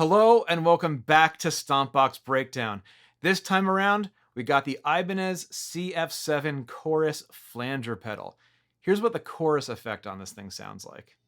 Hello and welcome back to Stompbox Breakdown. This time around, we got the Ibanez CF-7 Chorus Flanger pedal. Here's what the chorus effect on this thing sounds like.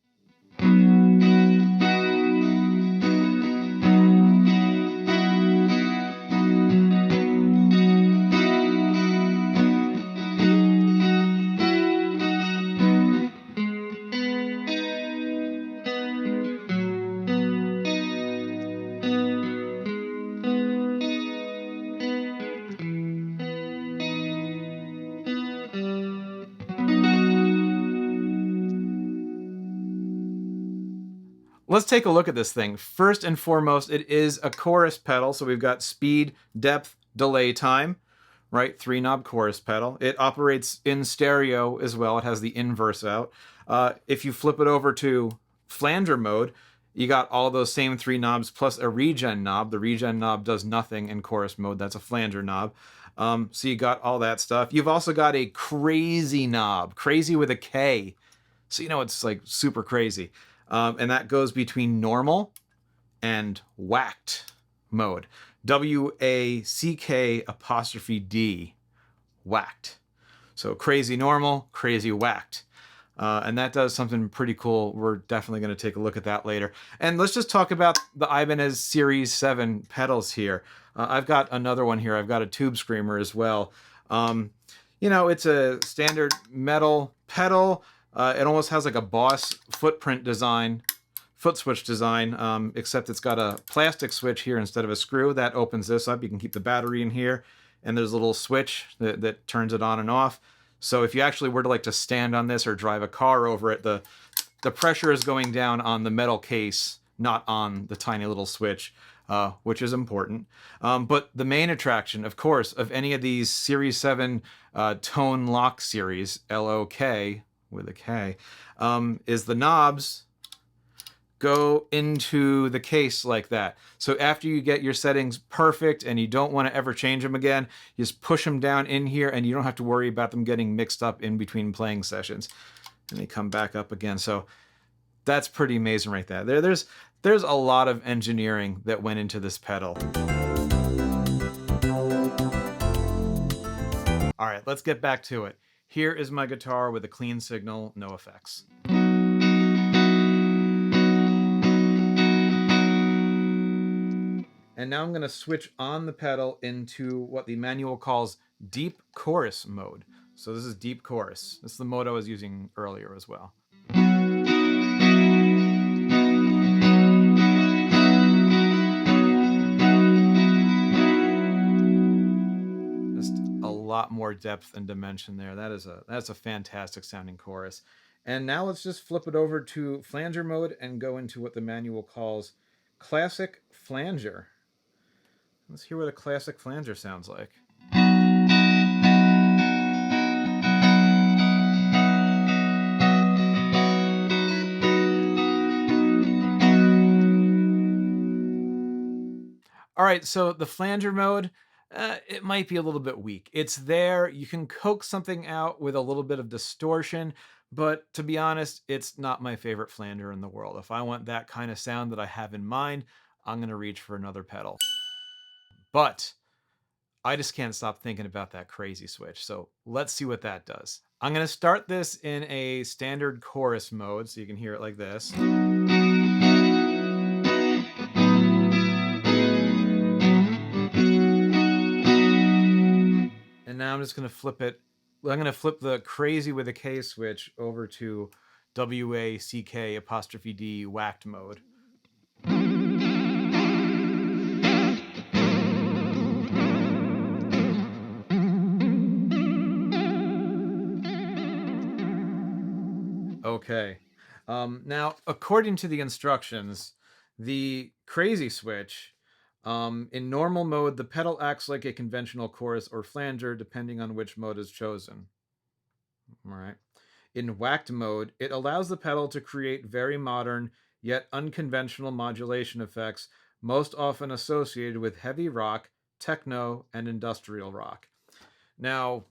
Let's take a look at this thing. First and foremost, it is a chorus pedal. So we've got speed, depth, delay time, right? 3-knob chorus pedal. It operates in stereo as well. It has the inverse out. If you flip it over to flanger mode, you got all those same 3 knobs plus a regen knob. The regen knob does nothing in chorus mode. That's a flanger knob. So you got all that stuff. You've also got a Krazy knob, Krazy with a K. So you know it's like super crazy. And that goes between normal and whacked mode. W-A-C-K''D, whacked. So crazy normal, crazy whacked. And that does something pretty cool. We're definitely going to take a look at that later. And let's just talk about the Ibanez Series 7 pedals here. I've got another one here. I've got a Tube Screamer as well. You know, it's a standard metal pedal. It almost has like a Boss footprint design, foot switch design, except it's got a plastic switch here instead of a screw. That opens this up. You can keep the battery in here, and there's a little switch that turns it on and off. So if you actually were to like to stand on this or drive a car over it, the pressure is going down on the metal case, not on the tiny little switch, which is important. But the main attraction, of course, of any of these Series 7 tone lock series, L-O-K, with a K, is the knobs go into the case like that. So after you get your settings perfect and you don't want to ever change them again, you just push them down in here and you don't have to worry about them getting mixed up in between playing sessions. And they come back up again. So that's pretty amazing right there. There's a lot of engineering that went into this pedal. All right, let's get back to it. Here is my guitar with a clean signal, no effects. And now I'm going to switch on the pedal into what the manual calls deep chorus mode. So this is deep chorus. This is the mode I was using earlier as well. Lot more depth and dimension there. That's a fantastic sounding chorus. And now let's just flip it over to flanger mode and go into what the manual calls classic flanger. Let's hear what a classic flanger sounds like. All right, so the flanger mode, it might be a little bit weak. It's there. You can coax something out with a little bit of distortion, but to be honest, it's not my favorite flanger in the world. If I want that kind of sound that I have in mind, I'm going to reach for another pedal. But I just can't stop thinking about that Krazy switch. So let's see what that does. I'm going to start this in a standard chorus mode, so you can hear it like this. And now I'm just going to flip it. I'm going to flip the Krazy with a K switch over to W-A-C-K''D whacked mode. Okay. Now, according to the instructions, the Krazy switch, in normal mode, the pedal acts like a conventional chorus or flanger, depending on which mode is chosen. All right. In whacked mode, it allows the pedal to create very modern, yet unconventional modulation effects, most often associated with heavy rock, techno, and industrial rock. Now,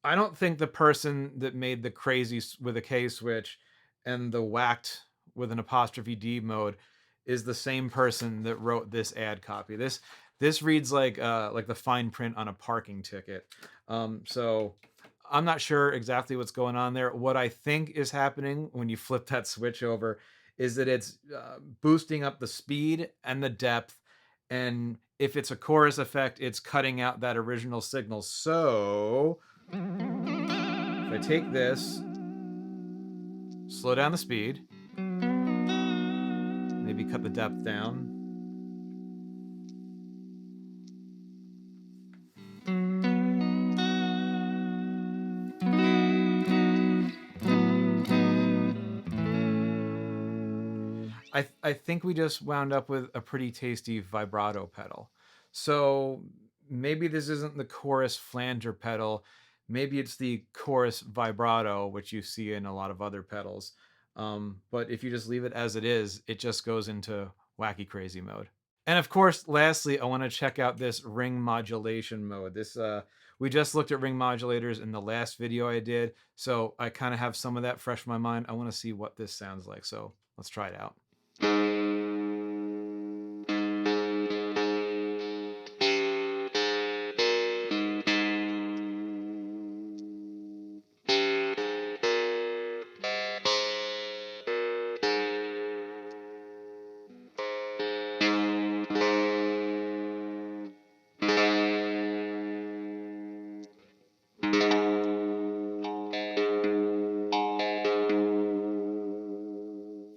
I don't think the person that made the Krazy with a K switch and the whacked with an ''D mode is the same person that wrote this ad copy. This reads like the fine print on a parking ticket. So I'm not sure exactly what's going on there. What I think is happening when you flip that switch over is that it's boosting up the speed and the depth. And if it's a chorus effect, it's cutting out that original signal. So if I take this, slow down the speed, maybe cut the depth down. I think we just wound up with a pretty tasty vibrato pedal. So maybe this isn't the chorus flanger pedal. Maybe it's the chorus vibrato, which you see in a lot of other pedals. But if you just leave it as it is, it just goes into wacky crazy mode. And of course, lastly, I want to check out this ring modulation mode. We just looked at ring modulators in the last video I did, so I kind of have some of that fresh in my mind. I want to see what this sounds like, so let's try it out.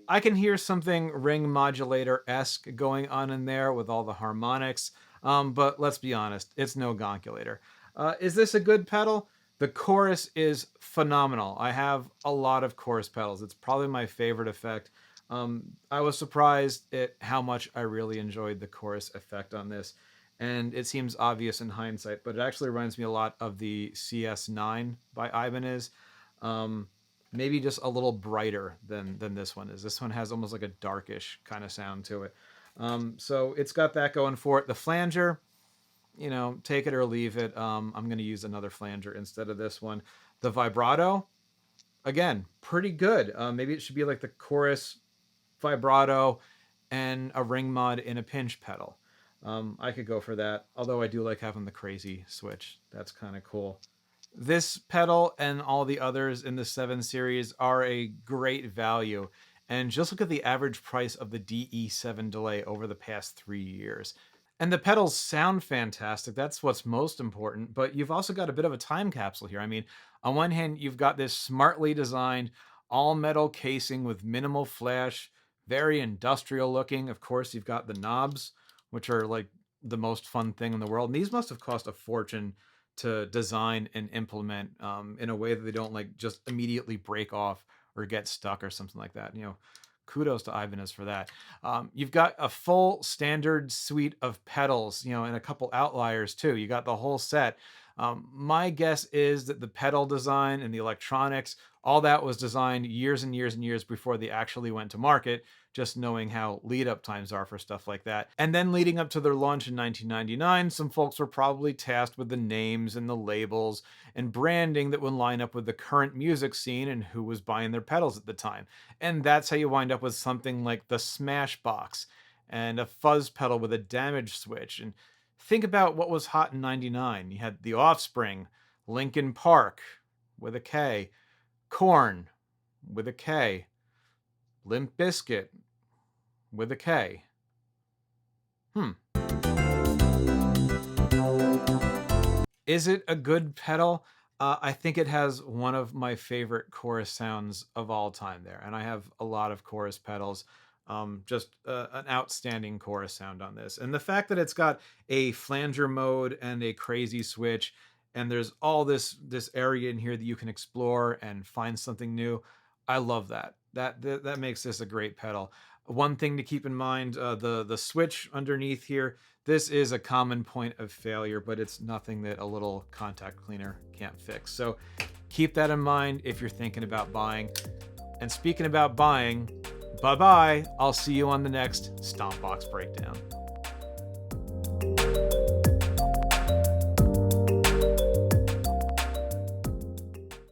I can hear something ring modulator-esque going on in there with all the harmonics, but let's be honest, it's no gonculator. Is this a good pedal? The chorus is phenomenal. I have a lot of chorus pedals. It's probably my favorite effect. I was surprised at how much I really enjoyed the chorus effect on this, and it seems obvious in hindsight, but it actually reminds me a lot of the CS9 by Ibanez. Maybe just a little brighter than this one is. This one has almost like a darkish kind of sound to it. So it's got that going for it. The flanger, you know, take it or leave it. I'm going to use another flanger instead of this one. The vibrato, again, pretty good. Maybe it should be like the chorus vibrato and a ring mod in a pinch pedal. I could go for that, although I do like having the Krazy switch. That's kind of cool. This pedal and all the others in the 7 series are a great value. And just look at the average price of the DE7 delay over the past 3 years. And the pedals sound fantastic. That's what's most important. But you've also got a bit of a time capsule here. I mean, on one hand, you've got this smartly designed all metal casing with minimal flash, very industrial looking. Of course, you've got the knobs, which are like the most fun thing in the world. And these must have cost a fortune to design and implement in a way that they don't like just immediately break off or get stuck or something like that. You know, kudos to Ibanez for that. You've got a full standard suite of pedals, you know, and a couple outliers too. You got the whole set. My guess is that the pedal design and the electronics, all that was designed years and years and years before they actually went to market, just knowing how lead up times are for stuff like that. And then leading up to their launch in 1999, some folks were probably tasked with the names and the labels and branding that would line up with the current music scene and who was buying their pedals at the time. And that's how you wind up with something like the Smashbox and a fuzz pedal with a damage switch. And think about what was hot in 99. You had The Offspring, Linkin Park with a K, Korn with a K, Limp Bizkit with a K. Is it a good pedal? I think it has one of my favorite chorus sounds of all time there. And I have a lot of chorus pedals. Just an outstanding chorus sound on this. And the fact that it's got a flanger mode and a Krazy switch, and there's all this area in here that you can explore and find something new. I love that. That makes this a great pedal. One thing to keep in mind, the switch underneath here, this is a common point of failure, but it's nothing that a little contact cleaner can't fix. So keep that in mind if you're thinking about buying. And speaking about buying, bye-bye. I'll see you on the next Stompbox Breakdown.